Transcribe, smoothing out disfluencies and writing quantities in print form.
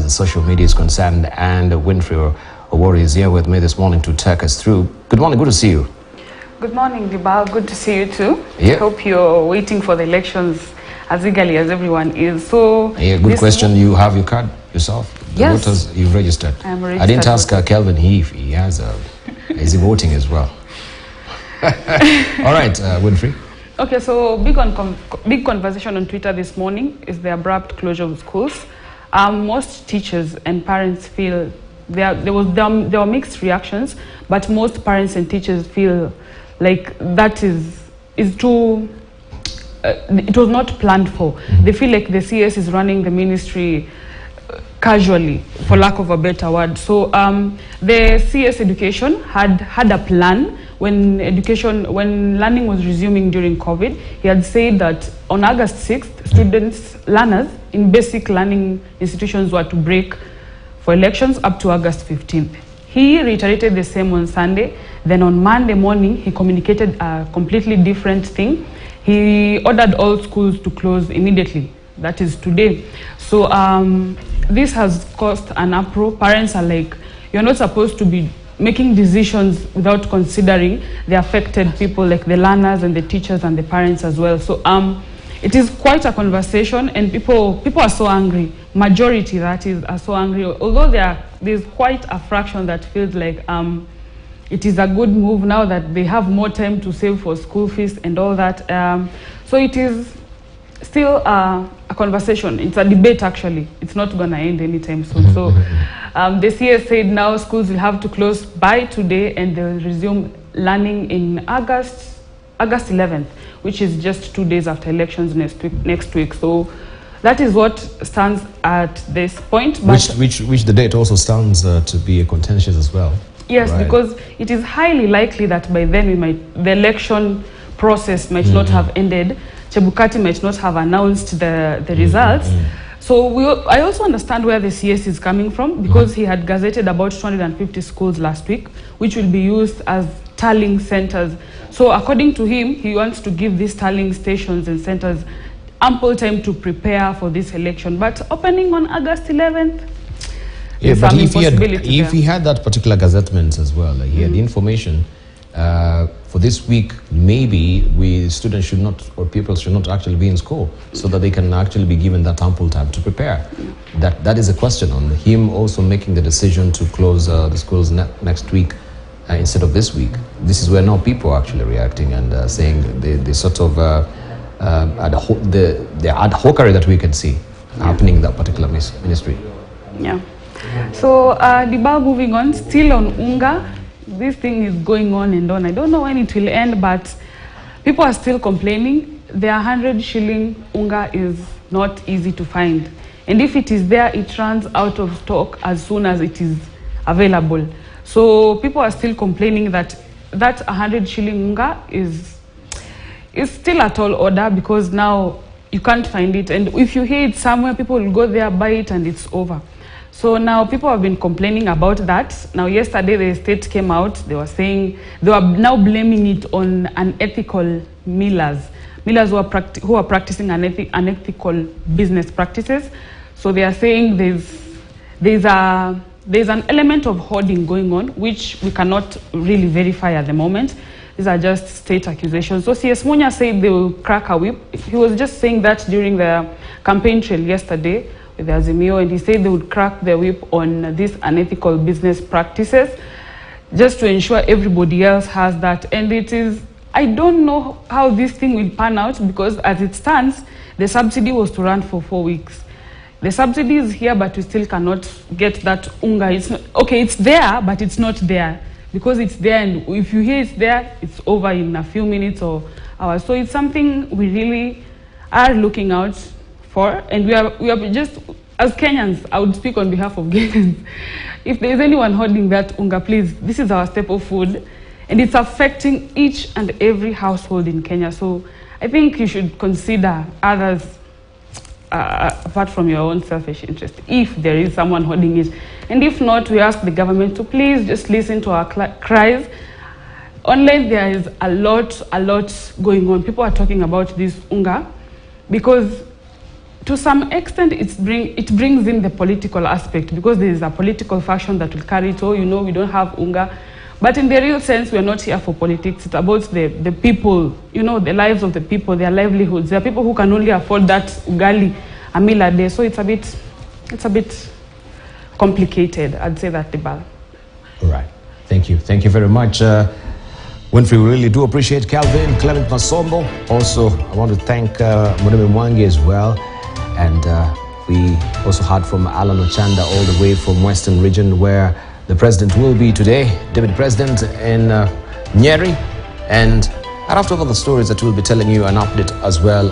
as social media is concerned. And Winfrey Owori is here with me this morning to take us through. Good morning, good to see you. Good morning, Dibal. Good to see you too. Yeah. Hope you're waiting for the elections as eagerly as everyone is. So yeah, good question. You have your card yourself? The yes. Voters, you've registered. I am registered. I didn't ask Kelvin if he has is he voting as well? All right, Winfrey. Okay, so big conversation on Twitter this morning is the abrupt closure of schools. Most teachers and parents feel there were mixed reactions, but most parents and teachers feel like that is too. It was not planned for. Mm-hmm. They feel like the CS is running the ministry casually, for lack of a better word. So the CS education had a plan when learning was resuming during COVID. He had said that on August 6th, learners in basic learning institutions were to break for elections up to August 15th. He reiterated the same on Sunday. Then on Monday morning, he communicated a completely different thing. He ordered all schools to close immediately. That is today. So this has caused an uproar. Parents are like, you're not supposed to be making decisions without considering the affected people, like the learners and the teachers and the parents as well. So it is quite a conversation, and people are so angry. Majority, that is, are so angry. Although there's quite a fraction that feels like it is a good move now that they have more time to save for school fees and all that. So it is still a conversation. It's a debate, actually. It's not going to end anytime soon. So the CS said now schools will have to close by today, and they'll resume learning in August 11th, which is just 2 days after elections next week. So that is what stands at this point. But which the date also stands to be contentious as well. Yes, right. Because it is highly likely that by then the election process might not have ended. Chebukati might not have announced the results. So I also understand where the CS is coming from, because he had gazetted about 250 schools last week, which will be used as tallying centers. So according to him, he wants to give these tallying stations and centers ample time to prepare for this election. But opening on August 11th, yeah, but if he had that particular gazettement as well, like he had the information for this week, maybe students should not, or people should not actually be in school, so that they can actually be given that ample time to prepare. That is a question on him also making the decision to close the schools next week instead of this week. This is where now people are actually reacting and saying the sort of the ad hocery that we can see happening in that particular ministry. Yeah. So Dibal, moving on, still on Unga, this thing is going on and on. I don't know when it will end, but people are still complaining. The 100 shilling Unga is not easy to find. And if it is there, it runs out of stock as soon as it is available. So people are still complaining that 100 shilling Unga is still a tall order, because now you can't find it. And if you hear it somewhere, people will go there, buy it, and it's over. So now people have been complaining about that. Now yesterday the state came out, they were saying, they were now blaming it on unethical millers who are practicing unethical business practices. So they are saying there's an element of hoarding going on, which we cannot really verify at the moment. These are just state accusations. So CS Munya said they will crack a whip. He was just saying that during the campaign trail yesterday with Azimio, and he said they would crack the whip on these unethical business practices just to ensure everybody else has that. And I don't know how this thing will pan out, because as it stands, the subsidy was to run for 4 weeks. The subsidy is here, but we still cannot get that Unga. It's there, but it's not there, because it's there, and if you hear it's there, it's over in a few minutes or hours. So it's something we really are looking out for, and we are just, as Kenyans, I would speak on behalf of Kenyans. If there is anyone holding that Unga, please, this is our staple food, and it's affecting each and every household in Kenya. So I think you should consider others apart from your own selfish interest, if there is someone holding it. And if not, we ask the government to please just listen to our cries. Online, there is a lot going on. People are talking about this Unga, because to some extent, it brings in the political aspect, because there is a political faction that will carry it. Oh, you know, we don't have Unga. But in the real sense, we are not here for politics. It's about the people, you know, the lives of the people, their livelihoods. There are people who can only afford that ugali a meal a day. So it's a bit complicated, I'd say that, Dibal. All right. Thank you. Thank you very much. Winfrey, we really do appreciate Calvin, Clement Masombo. Also, I want to thank Mudeme Mwangi as well. And we also heard from Alan Ochanda all the way from Western Region, where the president will be today, Deputy President in Nyeri. And after all the stories that we'll be telling you an update as well.